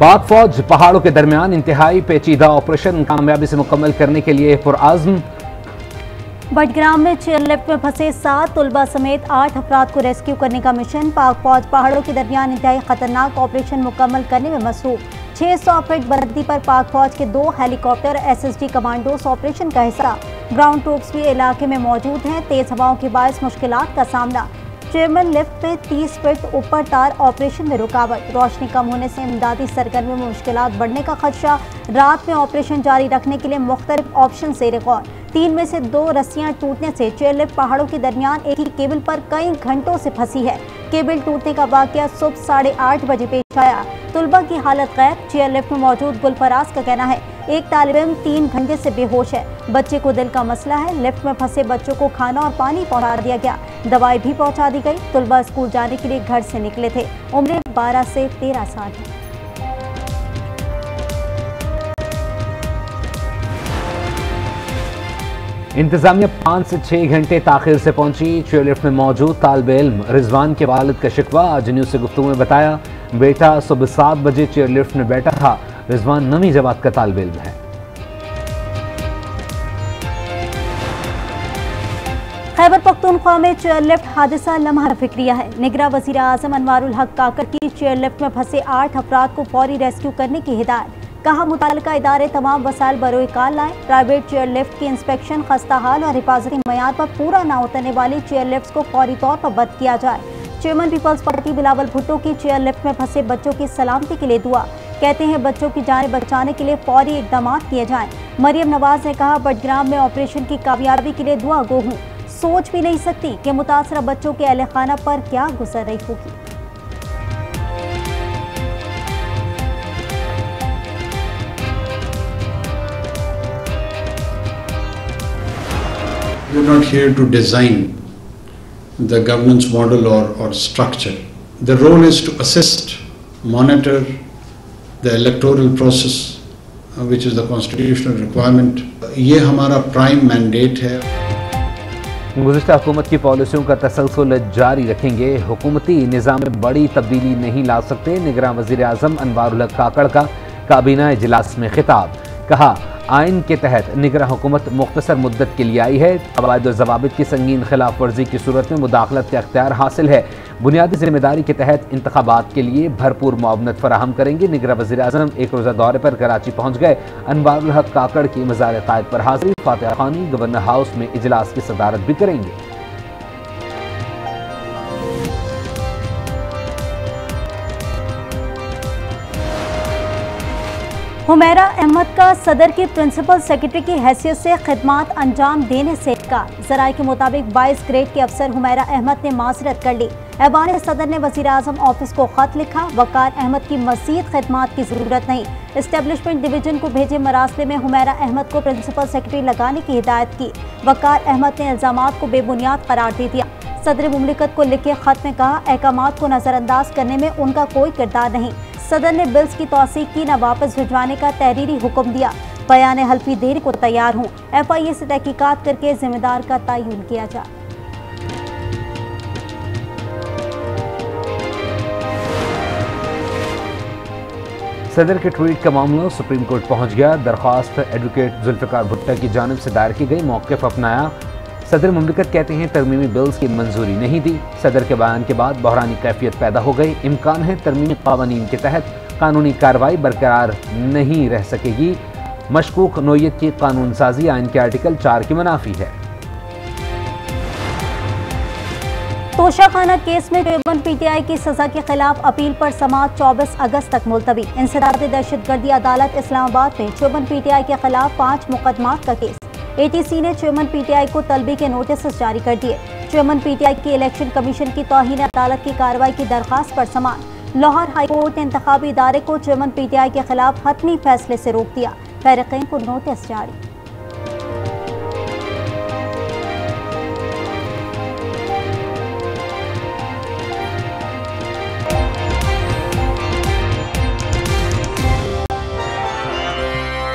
पाक फौज पहाड़ों के दरमियान इंतहाई पेचीदा ऑपरेशन कामयाबी से मुकम्मल करने के लिए पुरआज़्म। बडग्राम में चेयरलिफ्ट में फंसे 7 तलबा समेत 8 अफराद को रेस्क्यू करने का मिशन। पाक फौज पहाड़ों के दरमियान इंतहाई खतरनाक ऑपरेशन मुकम्मल करने में मसरूफ। 600 फीट बुलंदी पर पाक फौज के 2 हेलीकॉप्टर SSD कमांडोज ऑपरेशन का हिस्सा। ग्राउंड ट्रूप्स भी इलाके में मौजूद हैं। तेज हवाओं के बायस मुश्किलात का सामना। चेयरमैन लिफ्ट में 30 फीट ऊपर तार ऑपरेशन में रुकावट। रोशनी कम होने से इमदादी सरगर्मियों में मुश्किलात बढ़ने का खदशा। रात में ऑपरेशन जारी रखने के लिए मुख्तलिफ ऑप्शन से गौर। 3 में से 2 रस्सियां टूटने से चेयरलिफ्ट पहाड़ों के दरमियान एक ही केबल पर कई घंटों से फंसी है। केबल टूटने का वाकया सुबह 8:30 बजे पेश आया। तुलबा की हालत गैर। चेयरलिफ्ट में मौजूद गुलफराज का कहना है एक तालिब इल्म 3 घंटे से बेहोश है। बच्चे को दिल का मसला है। लिफ्ट में फंसे बच्चों को खाना और पानी पहुंचा दिया गया। दवाई भी पहुंचा दी गई। तुलबा स्कूल जाने के लिए घर से निकले थे। उम्र 12 से 13 साल है। इंतजामिया 5 से 6 घंटे ताखिर से पहुंची। चेयरलिफ्ट में मौजूद तालिब इल्म रिजवान के वालिद का शिकवा। आज न्यूज़ से गुफ्तगू में बताया बेटा सुबह 7 बजे चेयरलिफ्ट में बैठा था। रिजवान नवी जमात का तालिब इल्म है। खैबर पख्तूनख्वा में चेयरलिफ्ट हादसा लम्हा फिक्रिया है। निगरां वज़ीर आज़म अनवारुल हक काकड़ की चेयरलिफ्ट में फंसे 8 अफराद को फौरी रेस्क्यू करने की हिदायत। कहा मुताल्लिका इदारे तमाम वसाइल बरोए कार लाएं। प्राइवेट चेयरलिफ्ट की इंस्पेक्शन, खस्ता हाल और हिफाजती मयार पर पूरा न उतरने वाली चेयरलिफ्ट को फौरी तौर पर बंद किया जाए। Chairman people's party Bilawal Bhutto की चेयरलिफ्ट में फंसे बच्चों की सलामती के लिए दुआ। कहते हैं बच्चों की जान बचाने के लिए फौरी इकदाम किए जाएं। मरियम नवाज ने कहा बडग्राम में ऑपरेशन की कामयाबी के लिए दुआ गो हूँ। सोच भी नहीं सकती कि मुतासरा बच्चों के अहले खाना पर क्या गुजर रही होगी। We are not here to design the governance model or structure. The role is to assist, monitor the electoral process, which is the constitutional requirement. ये हमारा प्राइम मैंडेट है। गुज़िश्ता हुकूमत की पॉलिसियों का तसलसल जारी रखेंगे। हुकूमती निज़ाम में बड़ी तब्दीली नहीं ला सकते। निगरां वज़ीर आज़म अनवारुल हक काकड़ का काबीना इजलास में खिताब। कहा आइन के तहत निगरां हुकूमत मुख्तसर मुद्दत के लिए आई है। कवायद और ज़वाबित की संगीन खिलाफ वर्जी की सूरत में मुदाखलत का इख्तियार हासिल है। बुनियादी जिम्मेदारी के तहत इंतखाबात के लिए भरपूर मुआवनत फराहम करेंगे। निगरां वज़ीर आज़म एक रोज़ा दौरे पर कराची पहुँच गए। अनवारुल हक काकड़ की मज़ार क़ायद पर हाजिरी। फातिहा खानी गवर्नर हाउस में इजलास की सदारत भी करेंगे। हुमैरा अहमद का सदर की प्रिंसिपल सेक्रेटरी की हैसियत से खिदमात अंजाम देने से इनकार। ज़राए के मुताबिक 22 ग्रेड के अफसर हुमैरा अहमद ने माजरत कर ली। ऐवान सदर ने वज़ीर आज़म ऑफिस को खत लिखा। वकार अहमद की मज़ीद खिदमात की ज़रूरत नहीं। इस्टेब्लिशमेंट डिवीजन को भेजे मरासले में हुमैरा अहमद को प्रिंसिपल सेक्रेटरी लगाने की हिदायत की। वकार अहमद ने इल्ज़ामात को बेबुनियाद करार दे दिया। सदर मुमलिकत को लिखे खत में कहा अहकामात को नज़रअंदाज करने में उनका कोई किरदार नहीं। सदर ने बिल्स की तौसीक की, न वापस भिजवाने का तहरीरी हुक्म दिया। बयान हल्फी देने को तैयार हूँ। FIA से तहकीकात करके जिम्मेदार का तयन किया जाए। सदर के ट्वीट का मामला सुप्रीम कोर्ट पहुंच गया। दरख्वास्त एडवोकेट जुल्फ़िकार भुट्टो की जानिब से दायर की गई। मौक़िफ़ अपनाया। सदर मुमलिकत कहते हैं तरमीमी बिल्स की मंजूरी नहीं दी। सदर के बयान के बाद बहरानी कैफियत पैदा हो गई। इम्कान है तरमीमी क़वानीन के तहत कानूनी कार्रवाई बरकरार नहीं रह सकेगी। मशकूक नोयत की कानून साजी आइन के आर्टिकल 4 की मुनाफी है। तोशाखाना केस में चेयरमैन PTI की सजा के खिलाफ अपील पर समाअत 24 अगस्त तक मुलतवी। इंसदाद दहशतगर्दी अदालत इस्लामाबाद में चेयरमैन PTI के खिलाफ 5 मुकदमात का केस। ATC ने चेयरमैन PTI को तलबी के नोटिस जारी कर दिए। चेयरमैन PTI की इलेक्शन कमीशन की तौहीन अदालत की कार्रवाई की दरख्वास्त पर समाअत। लाहौर हाई कोर्ट ने इंतखाबी इदारे को चेयरमैन PTI के खिलाफ हतमी फैसले से रोक दिया। फैरिकीन को नोटिस जारी।